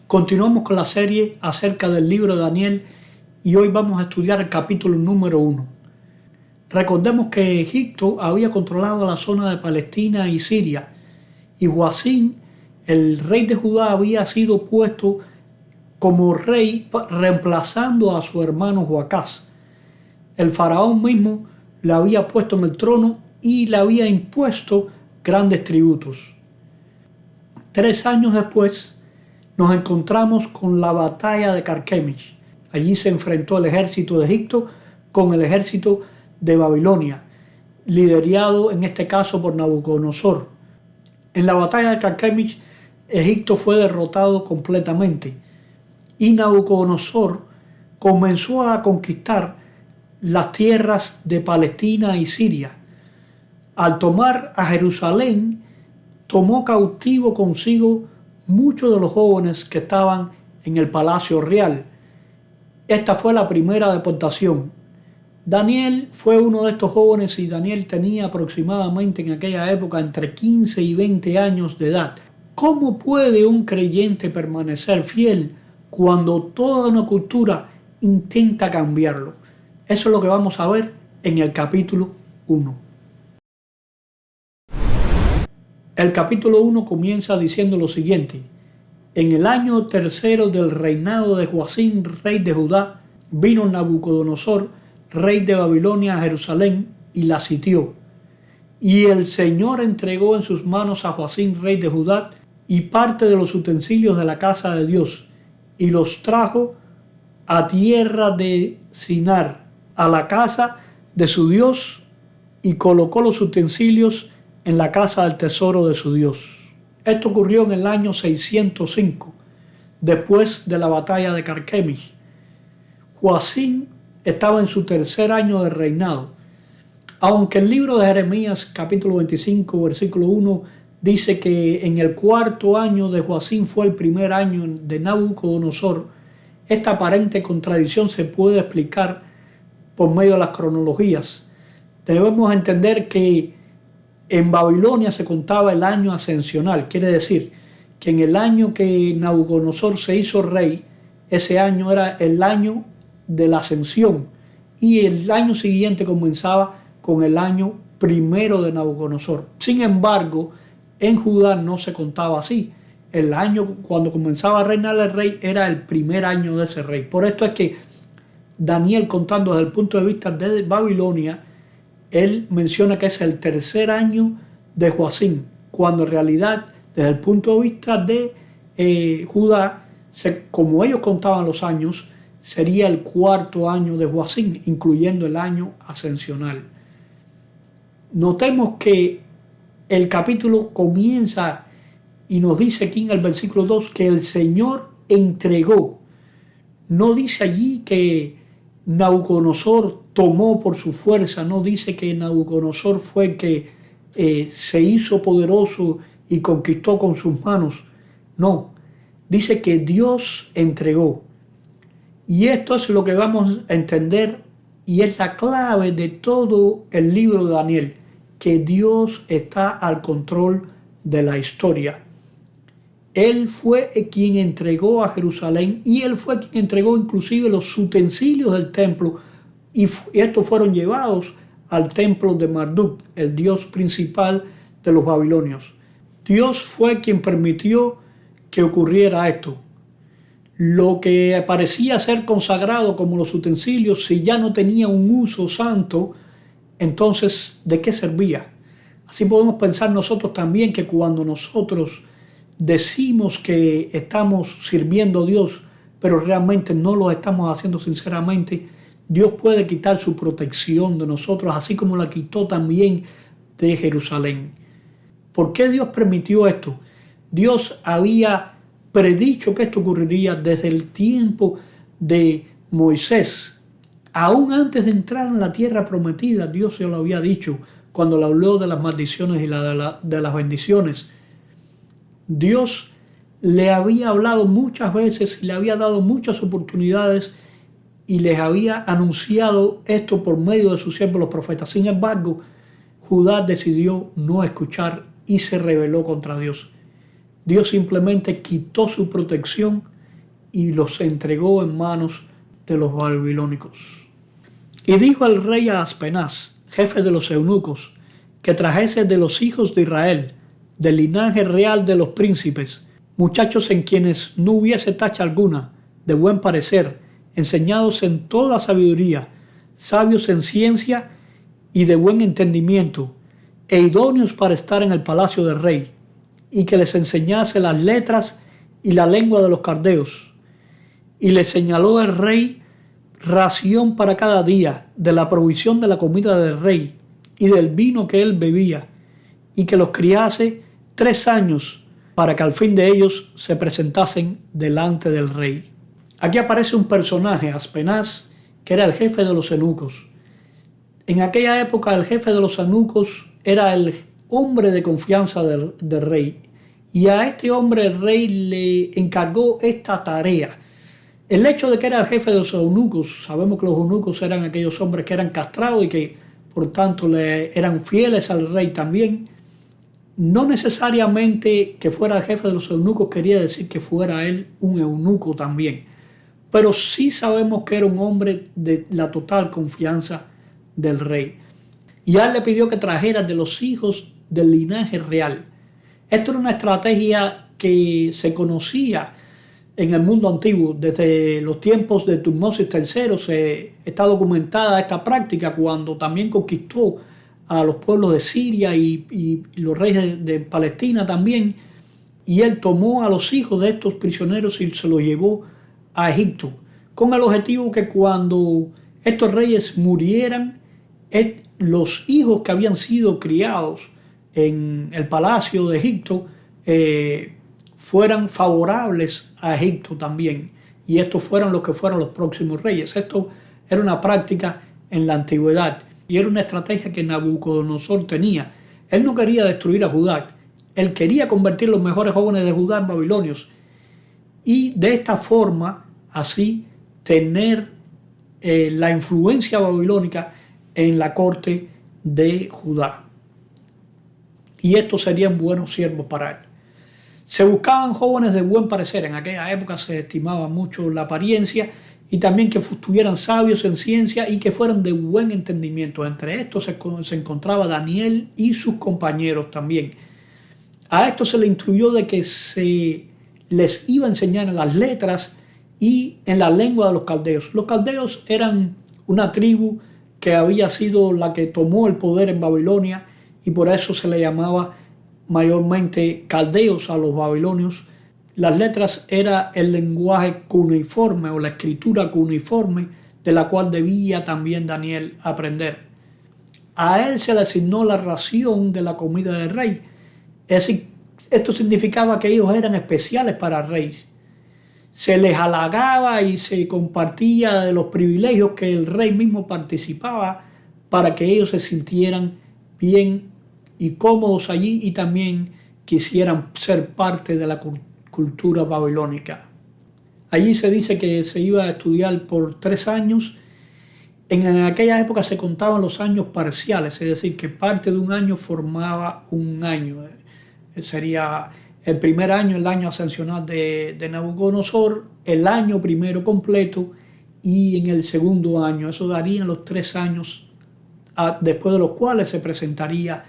Continuamos con la serie acerca del libro de Daniel y hoy vamos a estudiar el capítulo número 1. Recordemos que Egipto había controlado la zona de Palestina y Siria y Joacim, el rey de Judá, había sido puesto como rey reemplazando a su hermano Joacás. El faraón mismo le había puesto en el trono y le había impuesto grandes tributos. 3 años después nos encontramos con la batalla de Carquemis. Allí se enfrentó el ejército de Egipto con el ejército de Babilonia, liderado en este caso por Nabucodonosor. En la batalla de Carquemis, Egipto fue derrotado completamente y Nabucodonosor comenzó a conquistar las tierras de Palestina y Siria. Al tomar a Jerusalén, tomó cautivo consigo muchos de los jóvenes que estaban en el palacio real. Esta fue la primera deportación. Daniel fue uno de estos jóvenes y Daniel tenía aproximadamente en aquella época entre 15 y 20 años de edad. ¿Cómo puede un creyente permanecer fiel cuando toda una cultura intenta cambiarlo? Eso es lo que vamos a ver en el capítulo 1. El capítulo 1 comienza diciendo lo siguiente: en el año tercero del reinado de Joacim, rey de Judá, vino Nabucodonosor, rey de Babilonia, a Jerusalén y la sitió. Y el Señor entregó en sus manos a Joacim, rey de Judá, y parte de los utensilios de la casa de Dios, y los trajo a tierra de Sinar, a la casa de su Dios, y colocó los utensilios en la casa del tesoro de su Dios. Esto ocurrió en el año 605, después de la batalla de Carquemis. Joacim estaba en su tercer año de reinado. Aunque el libro de Jeremías, capítulo 25, versículo 1, dice que en el cuarto año de Joacim fue el primer año de Nabucodonosor, esta aparente contradicción se puede explicar por medio de las cronologías. Debemos entender que en Babilonia se contaba el año ascensional, quiere decir que en el año que Nabucodonosor se hizo rey, ese año era el año de la ascensión y el año siguiente comenzaba con el año primero de Nabucodonosor. Sin embargo, en Judá no se contaba así. El año cuando comenzaba a reinar el rey era el primer año de ese rey. Por esto es que Daniel, contando desde el punto de vista de Babilonia, él menciona que es el tercer año de Joacim, cuando en realidad, desde el punto de vista de Judá, como ellos contaban los años, sería el cuarto año de Joacim, incluyendo el año ascensional. Notemos que el capítulo comienza y nos dice aquí en el versículo 2 que el Señor entregó. No dice allí que Nabucodonosor tomó por su fuerza, no dice que Nabucodonosor fue que se hizo poderoso y conquistó con sus manos. No, dice que Dios entregó. Y esto es lo que vamos a entender y es la clave de todo el libro de Daniel, que Dios está al control de la historia. Él fue quien entregó a Jerusalén y él fue quien entregó inclusive los utensilios del templo y estos fueron llevados al templo de Marduk, el dios principal de los babilonios. Dios fue quien permitió que ocurriera esto. Lo que parecía ser consagrado como los utensilios, si ya no tenía un uso santo, entonces ¿de qué servía? Así podemos pensar nosotros también que cuando nosotros decimos que estamos sirviendo a Dios, pero realmente no lo estamos haciendo sinceramente, Dios puede quitar su protección de nosotros, así como la quitó también de Jerusalén. ¿Por qué Dios permitió esto? Dios había predicho que esto ocurriría desde el tiempo de Moisés. Aún antes de entrar en la tierra prometida, Dios se lo había dicho cuando le habló de las maldiciones y de las bendiciones. Dios le había hablado muchas veces y le había dado muchas oportunidades y les había anunciado esto por medio de sus siervos los profetas. Sin embargo, Judá decidió no escuchar y se rebeló contra Dios. Dios simplemente quitó su protección y los entregó en manos de los babilónicos. Y dijo el rey a Aspenaz, jefe de los eunucos, que trajese de los hijos de Israel, del linaje real de los príncipes, muchachos en quienes no hubiese tacha alguna, de buen parecer, enseñados en toda sabiduría, sabios en ciencia y de buen entendimiento, e idóneos para estar en el palacio del rey, y que les enseñase las letras y la lengua de los caldeos. Y le señaló el rey ración para cada día de la provisión de la comida del rey y del vino que él bebía, y que los criase 3 años para que al fin de ellos se presentasen delante del rey. Aquí aparece un personaje, Aspenaz, que era el jefe de los eunucos. En aquella época el jefe de los eunucos era el hombre de confianza del rey, y a este hombre el rey le encargó esta tarea. El hecho de que era el jefe de los eunucos, sabemos que los eunucos eran aquellos hombres que eran castrados y que por tanto le eran fieles al rey también. No necesariamente que fuera el jefe de los eunucos quería decir que fuera él un eunuco también, pero sí sabemos que era un hombre de la total confianza del rey. Y a él le pidió que trajera de los hijos del linaje real. Esto era una estrategia que se conocía en el mundo antiguo. Desde los tiempos de Tutmosis III está documentada esta práctica cuando también conquistó a los pueblos de Siria y los reyes de Palestina también. Y él tomó a los hijos de estos prisioneros y se los llevó a Egipto, con el objetivo que cuando estos reyes murieran, los hijos que habían sido criados en el palacio de Egipto fueran favorables a Egipto también, y estos fueran los que fueran los próximos reyes. Esto era una práctica en la antigüedad y era una estrategia que Nabucodonosor tenía. Él no quería destruir a Judá, él quería convertir los mejores jóvenes de Judá en babilonios y de esta forma así tener la influencia babilónica en la corte de Judá. Y estos serían buenos siervos para él. Se buscaban jóvenes de buen parecer. En aquella época se estimaba mucho la apariencia y también que estuvieran sabios en ciencia y que fueran de buen entendimiento. Entre estos se encontraba Daniel y sus compañeros también. A esto se le instruyó de que se les iba a enseñar en las letras y en la lengua de los caldeos. Los caldeos eran una tribu que había sido la que tomó el poder en Babilonia y por eso se le llamaba mayormente caldeos a los babilonios. Las letras era el lenguaje cuneiforme o la escritura cuneiforme de la cual debía también Daniel aprender. A él se le asignó la ración de la comida del rey. Es decir, esto significaba que ellos eran especiales para el rey. Se les halagaba y se compartía de los privilegios que el rey mismo participaba para que ellos se sintieran bien y cómodos allí y también quisieran ser parte de la cultura babilónica. Allí se dice que se iba a estudiar por 3 años. En aquella época se contaban los años parciales, es decir, que parte de un año formaba un año. Sería el primer año, el año ascensional de Nabucodonosor, el año primero completo, y en el segundo año, eso darían los 3 años, después de los cuales se presentaría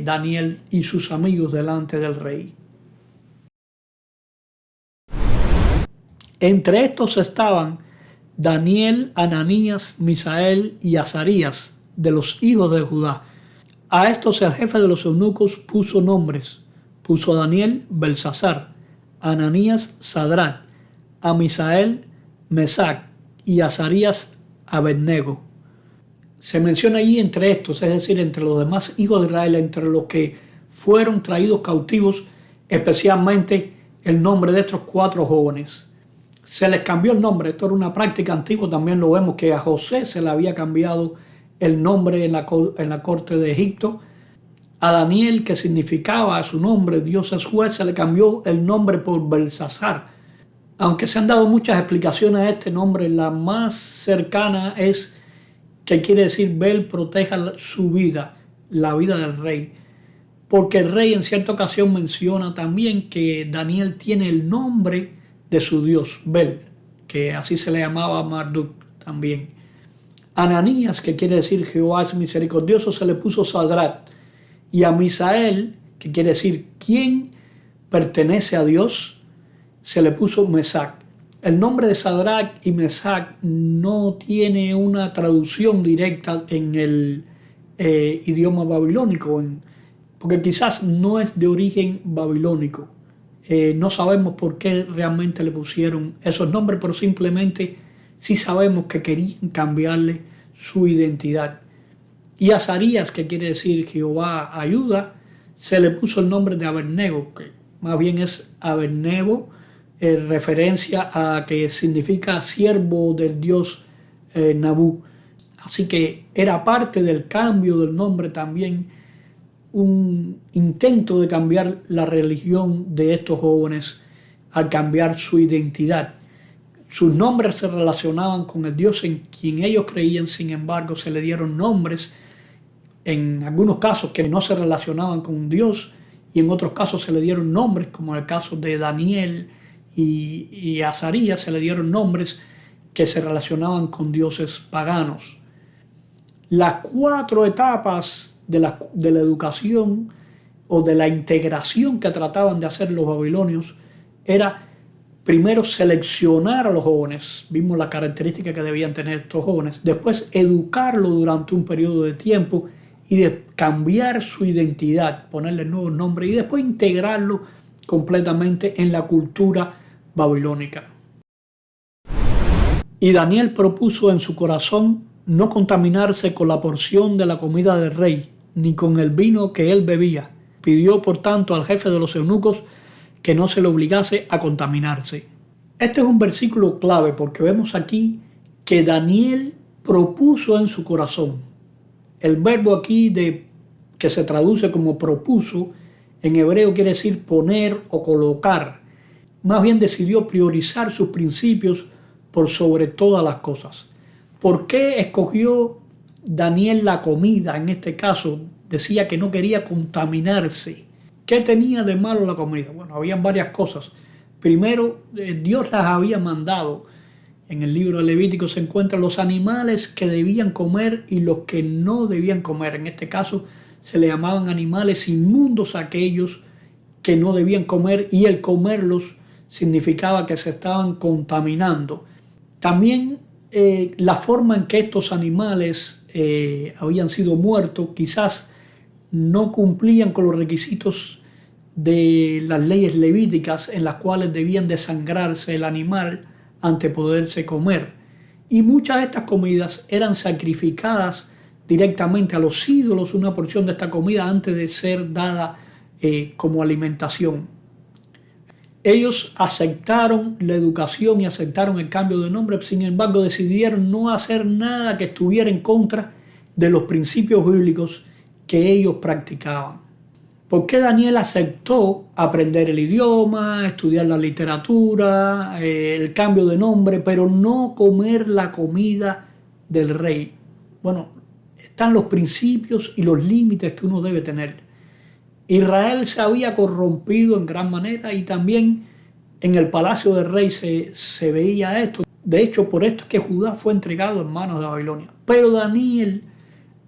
Daniel y sus amigos delante del rey. Entre estos estaban Daniel, Ananías, Misael y Azarías, de los hijos de Judá. A estos el jefe de los eunucos puso nombres. Puso a Daniel Belsasar, a Ananías Sadrat, a Misael Mesac y a Azarías Abednego. Se menciona allí entre estos, es decir, entre los demás hijos de Israel, entre los que fueron traídos cautivos, especialmente el nombre de estos 4 jóvenes. Se les cambió el nombre, esto era una práctica antigua, también lo vemos que a José se le había cambiado el nombre en la corte de Egipto. A Daniel, que significaba su nombre, Dios es juez, se le cambió el nombre por Belsasar. Aunque se han dado muchas explicaciones a este nombre, la más cercana es que quiere decir Bel proteja su vida, la vida del rey. Porque el rey en cierta ocasión menciona también que Daniel tiene el nombre de su dios, Bel, que así se le llamaba a Marduk también. Ananías, que quiere decir Jehová es misericordioso, se le puso Sadrach. Y a Misael, que quiere decir quien pertenece a Dios, se le puso Mesac. El nombre de Sadrach y Mesac no tiene una traducción directa en el idioma babilónico, porque quizás no es de origen babilónico. No sabemos por qué realmente le pusieron esos nombres, pero simplemente sí sabemos que querían cambiarle su identidad. Y Azarías, que quiere decir Jehová ayuda, se le puso el nombre de Abednego, que más bien es Abednego, referencia a que significa siervo del dios Nabú. Así que era parte del cambio del nombre también un intento de cambiar la religión de estos jóvenes al cambiar su identidad. Sus nombres se relacionaban con el Dios en quien ellos creían, sin embargo se le dieron nombres en algunos casos que no se relacionaban con Dios y en otros casos se le dieron nombres, como en el caso de Daniel y Azarías, se le dieron nombres que se relacionaban con dioses paganos. Las 4 etapas de la educación o de la integración que trataban de hacer los babilonios era primero seleccionar a los jóvenes, vimos la característica que debían tener estos jóvenes, después educarlos durante un periodo de tiempo y de cambiar su identidad, ponerle nuevos nombres y después integrarlo completamente en la cultura babilónica. Y Daniel propuso en su corazón no contaminarse con la porción de la comida del rey, ni con el vino que él bebía. Pidió, por tanto, al jefe de los eunucos que no se le obligase a contaminarse. Este es un versículo clave porque vemos aquí que Daniel propuso en su corazón. El verbo aquí que se traduce como propuso, en hebreo quiere decir poner o colocar. Más bien decidió priorizar sus principios por sobre todas las cosas. ¿Por qué escogió Daniel la comida? En este caso decía que no quería contaminarse. ¿Qué tenía de malo la comida? Bueno, habían varias cosas. Primero, Dios las había mandado. En el libro de Levítico se encuentran los animales que debían comer y los que no debían comer. En este caso se le llamaban animales inmundos a aquellos que no debían comer, y el comerlos significaba que se estaban contaminando. También la forma en que estos animales habían sido muertos quizás no cumplían con los requisitos de las leyes levíticas, en las cuales debían desangrarse el animal antes de poderse comer. Y muchas de estas comidas eran sacrificadas directamente a los ídolos, una porción de esta comida antes de ser dada como alimentación. Ellos aceptaron la educación y aceptaron el cambio de nombre, sin embargo decidieron no hacer nada que estuviera en contra de los principios bíblicos que ellos practicaban. ¿Por qué Daniel aceptó aprender el idioma, estudiar la literatura, el cambio de nombre, pero no comer la comida del rey? Bueno, están los principios y los límites que uno debe tener. Israel se había corrompido en gran manera y también en el palacio del rey se veía esto. De hecho, por esto es que Judá fue entregado en manos de Babilonia. Pero Daniel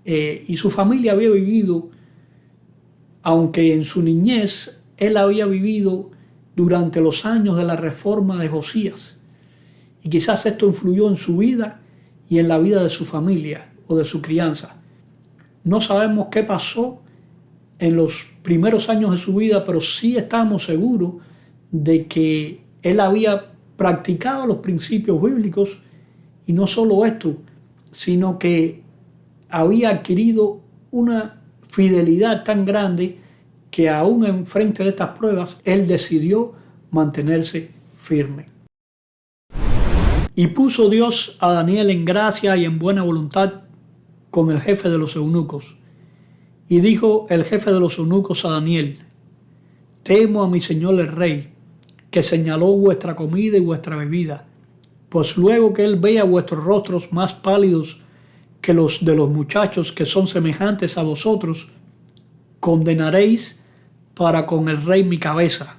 y su familia había vivido, aunque en su niñez él había vivido durante los años de la reforma de Josías. Y quizás esto influyó en su vida y en la vida de su familia o de su crianza. No sabemos qué pasó en los primeros años de su vida, pero sí estamos seguros de que él había practicado los principios bíblicos, y no solo esto, sino que había adquirido una fidelidad tan grande que aún en frente de estas pruebas, él decidió mantenerse firme. Y puso Dios a Daniel en gracia y en buena voluntad con el jefe de los eunucos. Y dijo el jefe de los eunucos a Daniel: temo a mi señor el rey, que señaló vuestra comida y vuestra bebida, pues luego que él vea vuestros rostros más pálidos que los de los muchachos que son semejantes a vosotros, condenaréis para con el rey mi cabeza.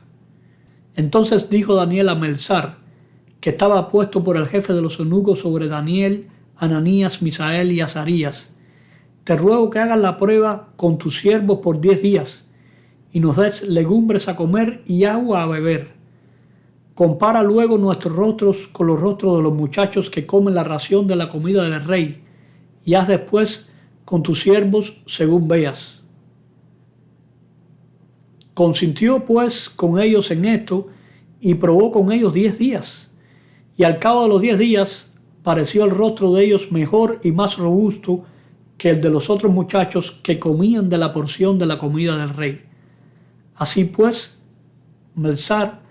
Entonces dijo Daniel a Melzar, que estaba puesto por el jefe de los eunucos sobre Daniel, Ananías, Misael y Azarías: te ruego que hagas la prueba con tus siervos por 10 días, y nos des legumbres a comer y agua a beber. Compara luego nuestros rostros con los rostros de los muchachos que comen la ración de la comida del rey, y haz después con tus siervos según veas. Consintió pues con ellos en esto, y probó con ellos 10 días. Y al cabo de los 10 días pareció el rostro de ellos mejor y más robusto que el de los otros muchachos que comían de la porción de la comida del rey. Así pues, Melzar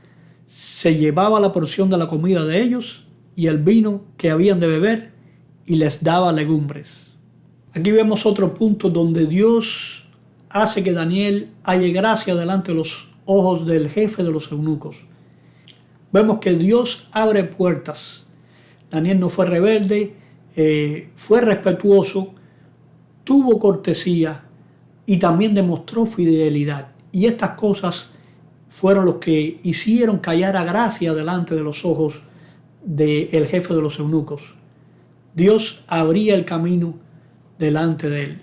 se llevaba la porción de la comida de ellos y el vino que habían de beber, y les daba legumbres. Aquí vemos otro punto donde Dios hace que Daniel halle gracia delante de los ojos del jefe de los eunucos. Vemos que Dios abre puertas. Daniel no fue rebelde, fue respetuoso, tuvo cortesía y también demostró fidelidad. Y estas cosas fueron los que hicieron que hallara gracia delante de los ojos del jefe de los eunucos. Dios abría el camino delante de él.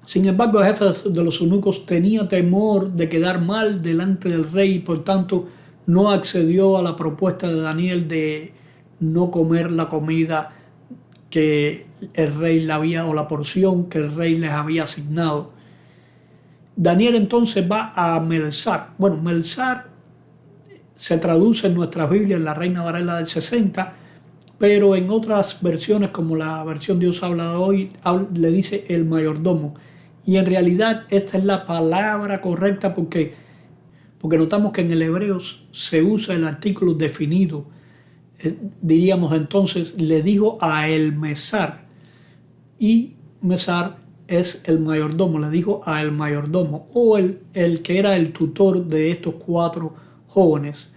Sin embargo, el jefe de los eunucos tenía temor de quedar mal delante del rey y por tanto no accedió a la propuesta de Daniel de no comer la comida que el rey le había, o la porción que el rey les había asignado. Daniel entonces va a Melzar. Bueno, Melzar se traduce en nuestra Biblia, en la Reina Valera del 60, pero en otras versiones, como la versión Dios habla hoy, le dice el mayordomo. Y en realidad esta es la palabra correcta porque notamos que en el hebreo se usa el artículo definido. Diríamos entonces, le dijo a el Mesar, y Mesar es el mayordomo, le dijo a el mayordomo, o el que era el tutor de estos 4 jóvenes.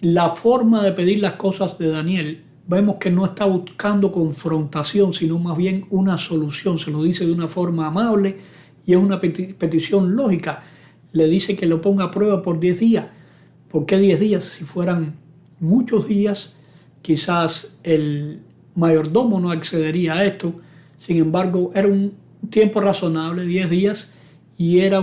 La forma de pedir las cosas de Daniel, vemos que no está buscando confrontación, sino más bien una solución. Se lo dice de una forma amable y es una petición lógica. Le dice que lo ponga a prueba por 10 días. ¿Por qué 10 días? Si fueran muchos días, quizás el mayordomo no accedería a esto. Sin embargo, era un tiempo razonable, 10 días, y era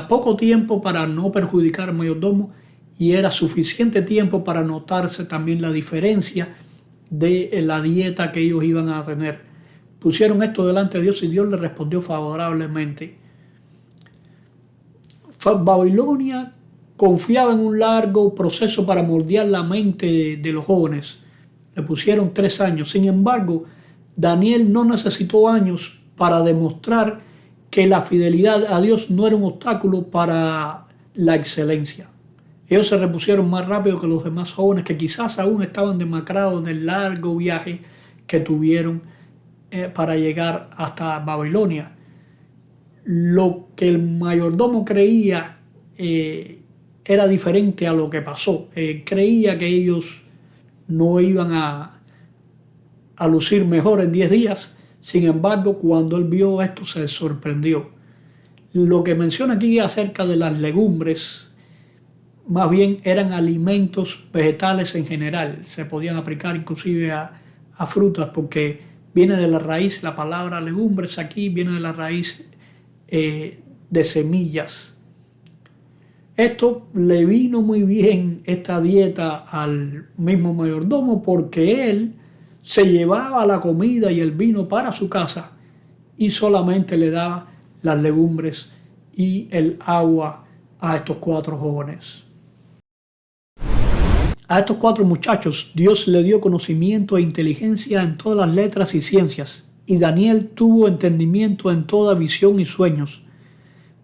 poco tiempo para no perjudicar al mayordomo, y era suficiente tiempo para notarse también la diferencia de la dieta que ellos iban a tener. Pusieron esto delante de Dios y Dios le respondió favorablemente. Babilonia confiaba en un largo proceso para moldear la mente de los jóvenes. Le pusieron 3 años. Sin embargo, Daniel no necesitó años para demostrar que la fidelidad a Dios no era un obstáculo para la excelencia. Ellos se repusieron más rápido que los demás jóvenes que quizás aún estaban demacrados del largo viaje que tuvieron para llegar hasta Babilonia. Lo que el mayordomo creía era diferente a lo que pasó. Creía que ellos no iban a lucir mejor en 10 días. Sin embargo, cuando él vio esto, se sorprendió. Lo que menciona aquí acerca de las legumbres, más bien eran alimentos vegetales en general. Se podían aplicar inclusive a frutas, porque viene de la raíz, la palabra legumbres aquí viene de la raíz de semillas. Esto le vino muy bien, esta dieta, al mismo mayordomo, porque él se llevaba la comida y el vino para su casa y solamente le daba las legumbres y el agua a estos 4 jóvenes. A estos 4 muchachos Dios le dio conocimiento e inteligencia en todas las letras y ciencias, y Daniel tuvo entendimiento en toda visión y sueños.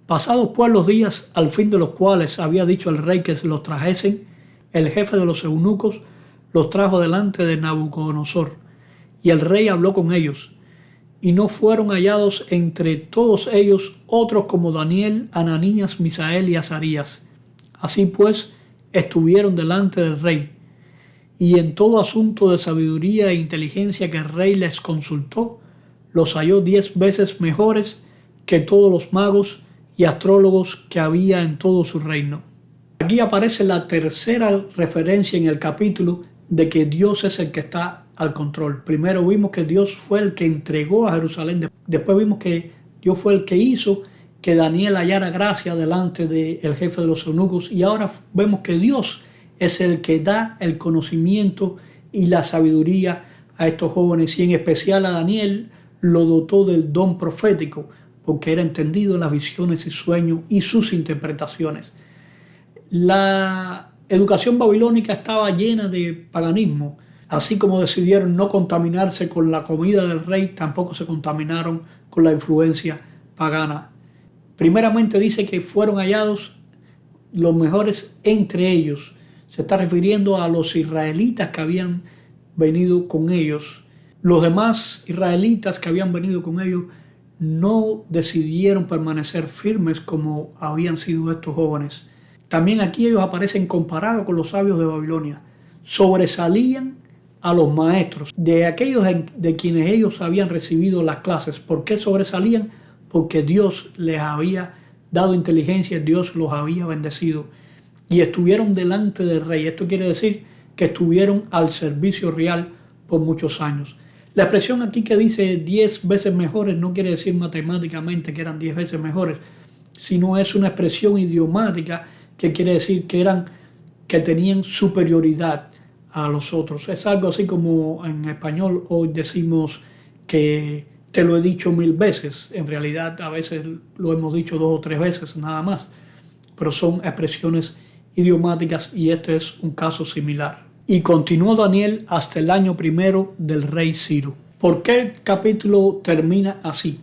Pasados pues los días, al fin de los cuales había dicho el rey que se los trajesen, el jefe de los eunucos los trajo delante de Nabucodonosor, y el rey habló con ellos, y no fueron hallados entre todos ellos otros como Daniel, Ananías, Misael y Azarías. Así pues, estuvieron delante del rey, y en todo asunto de sabiduría e inteligencia que el rey les consultó, los halló 10 veces mejores que todos los magos y astrólogos que había en todo su reino. Aquí aparece la tercera referencia en el capítulo de que Dios es el que está al control. Primero vimos que Dios fue el que entregó a Jerusalén. Después vimos que Dios fue el que hizo que Daniel hallara gracia delante del jefe de los eunucos. Y ahora vemos que Dios es el que da el conocimiento y la sabiduría a estos jóvenes. Y en especial a Daniel lo dotó del don profético, porque era entendido en las visiones y sueños y sus interpretaciones. La educación babilónica estaba llena de paganismo. Así como decidieron no contaminarse con la comida del rey, tampoco se contaminaron con la influencia pagana. Primeramente dice que fueron hallados los mejores entre ellos. Se está refiriendo a los israelitas que habían venido con ellos. Los demás israelitas que habían venido con ellos no decidieron permanecer firmes como habían sido estos jóvenes. También aquí ellos aparecen comparados con los sabios de Babilonia. Sobresalían a los maestros, de aquellos de quienes ellos habían recibido las clases. ¿Por qué sobresalían? Porque Dios les había dado inteligencia, Dios los había bendecido y estuvieron delante del rey. Esto quiere decir que estuvieron al servicio real por muchos años. La expresión aquí que dice 10 veces mejores no quiere decir matemáticamente que eran 10 veces mejores, sino es una expresión idiomática que quiere decir que tenían superioridad a los otros. Es algo así como en español hoy decimos que te lo he dicho 1000 veces. En realidad a veces lo hemos dicho 2 o 3 veces nada más, pero son expresiones idiomáticas y este es un caso similar. Y continuó Daniel hasta el año 1 del rey Ciro. ¿Por qué el capítulo termina así?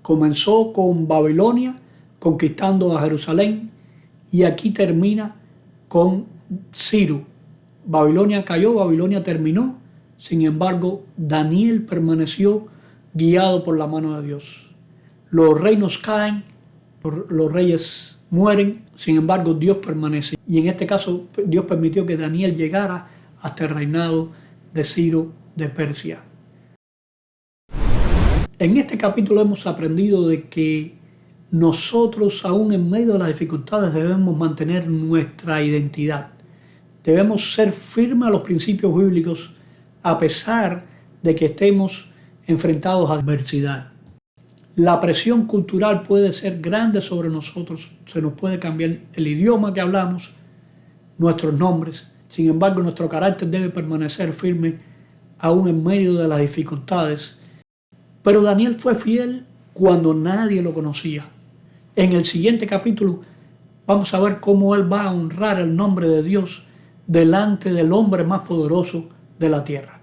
Comenzó con Babilonia conquistando a Jerusalén y aquí termina con Ciro. Babilonia cayó, Babilonia terminó. Sin embargo, Daniel permaneció guiado por la mano de Dios. Los reinos caen, los reyes mueren, sin embargo Dios permanece. Y en este caso Dios permitió que Daniel llegara hasta el reinado de Ciro de Persia. En este capítulo hemos aprendido de que nosotros, aún en medio de las dificultades, debemos mantener nuestra identidad. Debemos ser firmes a los principios bíblicos a pesar de que estemos enfrentados a adversidad. La presión cultural puede ser grande sobre nosotros, se nos puede cambiar el idioma que hablamos, nuestros nombres. Sin embargo, nuestro carácter debe permanecer firme aún en medio de las dificultades. Pero Daniel fue fiel cuando nadie lo conocía. En el siguiente capítulo vamos a ver cómo él va a honrar el nombre de Dios delante del hombre más poderoso de la tierra.